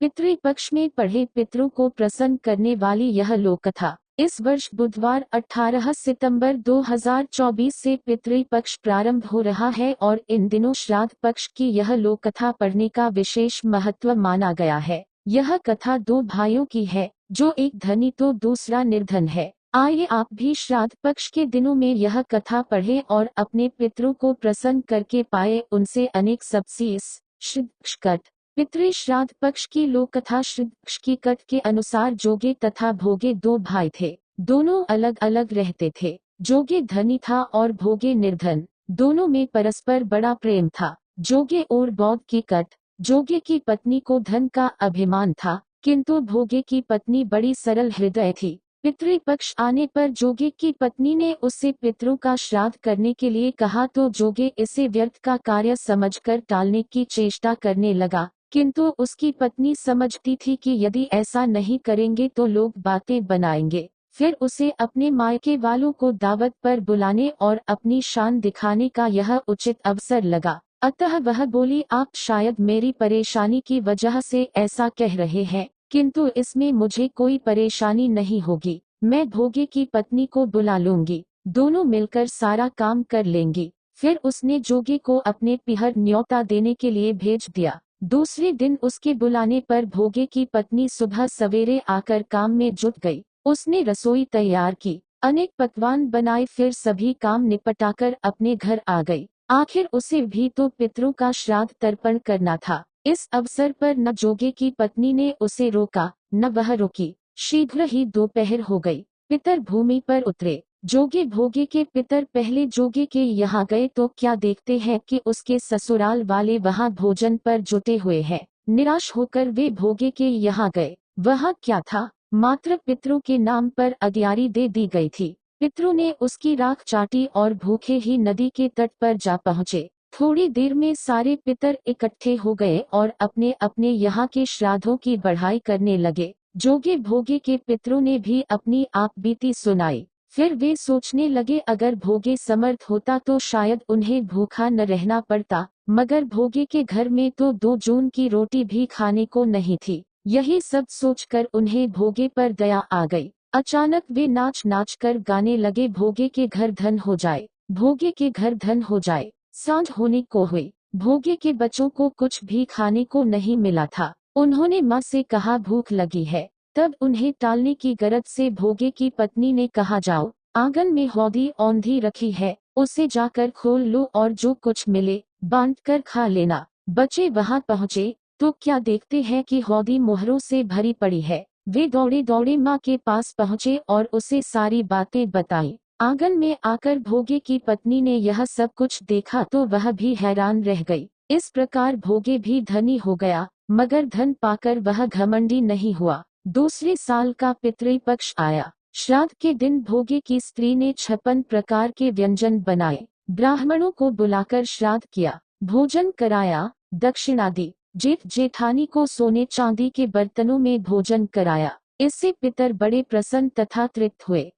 पितृपक्ष में पढ़े पितरों को प्रसन्न करने वाली यह लोक कथा इस वर्ष बुधवार 18 सितंबर 2024 से पितृपक्ष प्रारंभ हो रहा है और इन दिनों श्राद्ध पक्ष की यह लोक कथा पढ़ने का विशेष महत्व माना गया है। यह कथा दो भाइयों की है, जो एक धनी तो दूसरा निर्धन है। आइए आप भी श्राद्ध पक्ष के दिनों में यह कथा पढ़ें और अपने पितरों को प्रसन्न करके पाए उनसे अनेक सबसीस। श्राद्ध पितृ श्राद्ध पक्ष की लोक कथा। श्राद्ध पक्ष की कथ के अनुसार जोगे तथा भोगे दो भाई थे। दोनों अलग अलग रहते थे। जोगे धनी था और भोगे निर्धन। दोनों में परस्पर बड़ा प्रेम था। जोगे और बौद्ध की कथ। जोगे की पत्नी को धन का अभिमान था, किंतु भोगे की पत्नी बड़ी सरल हृदय थी। पितृपक्ष आने पर जोगे की पत्नी ने उससे पितरों का श्राद्ध करने के लिए कहा तो जोगे इसे व्यर्थ का कार्य समझकर टालने की चेष्टा करने लगा, किंतु उसकी पत्नी समझती थी कि यदि ऐसा नहीं करेंगे तो लोग बातें बनाएंगे। फिर उसे अपने मायके वालों को दावत पर बुलाने और अपनी शान दिखाने का यह उचित अवसर लगा। अतः वह बोली, आप शायद मेरी परेशानी की वजह से ऐसा कह रहे हैं, किंतु इसमें मुझे कोई परेशानी नहीं होगी। मैं भोगे की पत्नी को बुला लूंगी, दोनों मिलकर सारा काम कर लेंगी। फिर उसने जोगे को अपने पिहर न्योता देने के लिए भेज दिया। दूसरे दिन उसके बुलाने पर भोगे की पत्नी सुबह सवेरे आकर काम में जुट गई। उसने रसोई तैयार की, अनेक पकवान बनाए, फिर सभी काम निपटाकर अपने घर आ गई। आखिर उसे भी तो पितरों का श्राद्ध तर्पण करना था। इस अवसर पर न जोगे की पत्नी ने उसे रोका, न वह रुकी। शीघ्र ही दोपहर हो गई। पितर भूमि पर उतरे। जोगे भोगे के पितर पहले जोगे के यहाँ गए तो क्या देखते हैं कि उसके ससुराल वाले वहाँ भोजन पर जुटे हुए हैं। निराश होकर वे भोगे के यहाँ गए। वहाँ क्या था, मात्र पितरों के नाम पर अग्यारी दे दी गई थी। पितरों ने उसकी राख चाटी और भूखे ही नदी के तट पर जा पहुँचे। थोड़ी देर में सारे पितर इकट्ठे हो गए और अपने अपने यहाँ के श्राद्धों की बढ़ाई करने लगे। जोगे भोगे के पितरों ने भी अपनी आप बीती सुनाई। फिर वे सोचने लगे, अगर भोगे समर्थ होता तो शायद उन्हें भूखा न रहना पड़ता, मगर भोगे के घर में तो 2 जून की रोटी भी खाने को नहीं थी। यही सब सोचकर उन्हें भोगे पर दया आ गई। अचानक वे नाच नाच कर गाने लगे, भोगे के घर धन हो जाए, भोगे के घर धन हो जाए। सांझ होने को हुई। भोगे के बच्चों को कुछ भी खाने को नहीं मिला था। उन्होंने माँ से कहा, भूख लगी है। तब उन्हें टालने की गरज से भोगे की पत्नी ने कहा, जाओ, आंगन में हौदी औंधी रखी है, उसे जाकर खोल लो और जो कुछ मिले बांट कर खा लेना। बच्चे वहां पहुँचे तो क्या देखते हैं कि हौदी मोहरों से भरी पड़ी है। वे दौड़े दौड़े माँ के पास पहुँचे और उसे सारी बातें बताई। आंगन में आकर भोगे की पत्नी ने यह सब कुछ देखा तो वह भी हैरान रह गई। इस प्रकार भोगे भी धनी हो गया, मगर धन पाकर वह घमंडी नहीं हुआ। दूसरे साल का पितृपक्ष आया। श्राद्ध के दिन भोगे की स्त्री ने 56 प्रकार के व्यंजन बनाए। ब्राह्मणों को बुलाकर श्राद्ध किया, भोजन कराया, दक्षिणा दी। जेठ जेठानी को सोने चांदी के बर्तनों में भोजन कराया। इससे पितर बड़े प्रसन्न तथा तृप्त हुए।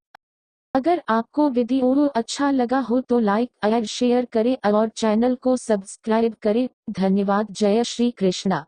अगर आपको वीडियो अच्छा लगा हो तो लाइक और शेयर करें और चैनल को सब्सक्राइब करें। धन्यवाद। जय श्री कृष्णा।